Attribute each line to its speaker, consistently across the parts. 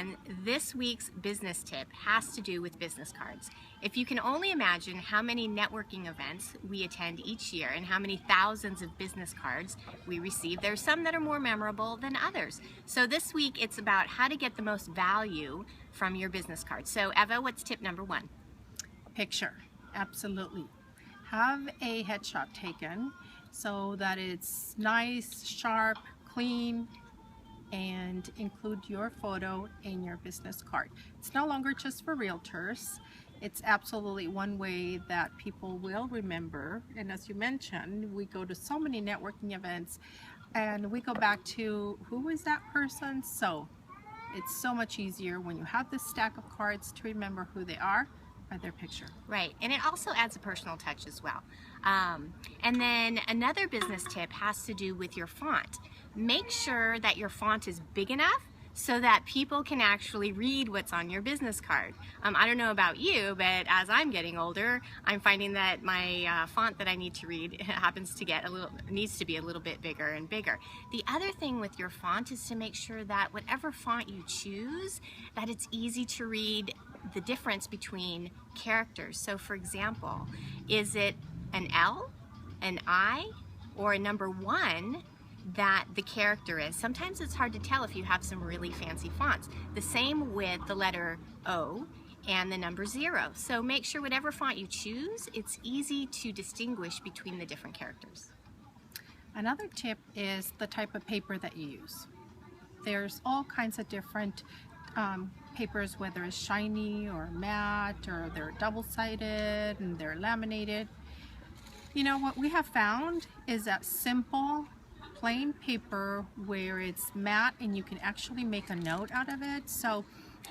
Speaker 1: everyone, this week's business tip has to do with business cards. If you can only imagine how many networking events we attend each year and how many thousands of business cards we receive, there's some that are more memorable than others. So this week it's about how to get the most value from your business cards. So Eva, what's tip number one?
Speaker 2: Picture. Absolutely. Have a headshot taken so that it's nice, sharp, clean, and include your photo in your business card. It's no longer just for realtors. It's absolutely one way that people will remember. And as you mentioned, we go to so many networking events and we go back to who is that person. So it's so much easier when you have this stack of cards to remember who they are by their picture.
Speaker 1: Right, and it also adds a personal touch as well. And then another business tip has to do with your font. Make sure that your font is big enough so that people can actually read what's on your business card. I don't know about you, but as I'm getting older, I'm finding that my font that I need to read needs to be a little bit bigger and bigger. The other thing with your font is to make sure that whatever font you choose, that it's easy to read the difference between characters. So for example, is it an L, an I, or a number 1 that the character is? Sometimes it's hard to tell if you have some really fancy fonts. The same with the letter O and the number 0. So make sure whatever font you choose, it's easy to distinguish between the different characters.
Speaker 2: Another tip is the type of paper that you use. There's all kinds of different papers, whether it's shiny or matte, or they're double-sided and they're laminated. You know, what we have found is that simple plain paper where it's matte and you can actually make a note out of it. So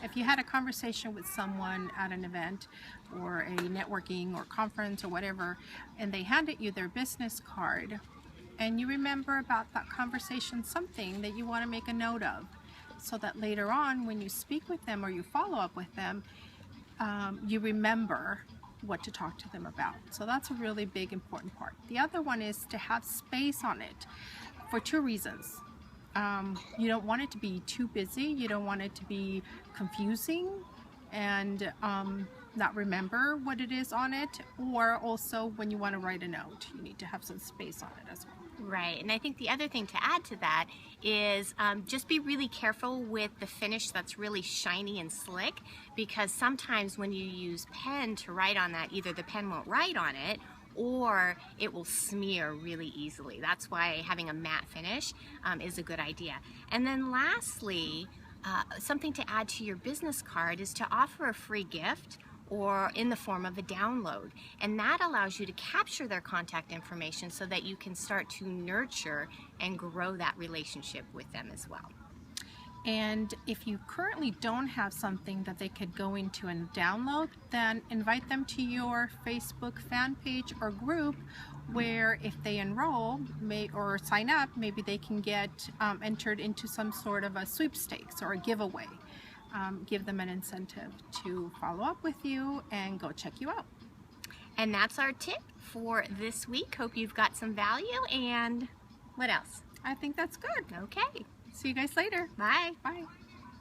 Speaker 2: if you had a conversation with someone at an event or a networking or conference or whatever, and they handed you their business card and you remember about that conversation, something that you want to make a note of, so that later on when you speak with them or you follow up with them, you remember what to talk to them about. So that's a really big important part. The other one is to have space on it for 2 reasons. You don't want it to be too busy, you don't want it to be confusing and not remember what it is on it, or also when you want to write a note, you need to have some space on it as well.
Speaker 1: Right, and I think the other thing to add to that is just be really careful with the finish that's really shiny and slick, because sometimes when you use pen to write on that, either the pen won't write on it or it will smear really easily. That's why having a matte finish is a good idea. And then lastly, something to add to your business card is to offer a free gift or in the form of a download. And that allows you to capture their contact information so that you can start to nurture and grow that relationship with them as well.
Speaker 2: And if you currently don't have something that they could go into and download, then invite them to your Facebook fan page or group, where if they enroll or sign up, maybe they can get entered into some sort of a sweepstakes or a giveaway. Give them an incentive to follow up with you and go check you out.
Speaker 1: And that's our tip for this week. Hope you've got some value. And what else?
Speaker 2: I think that's good.
Speaker 1: Okay.
Speaker 2: See you guys later.
Speaker 1: Bye.
Speaker 2: Bye.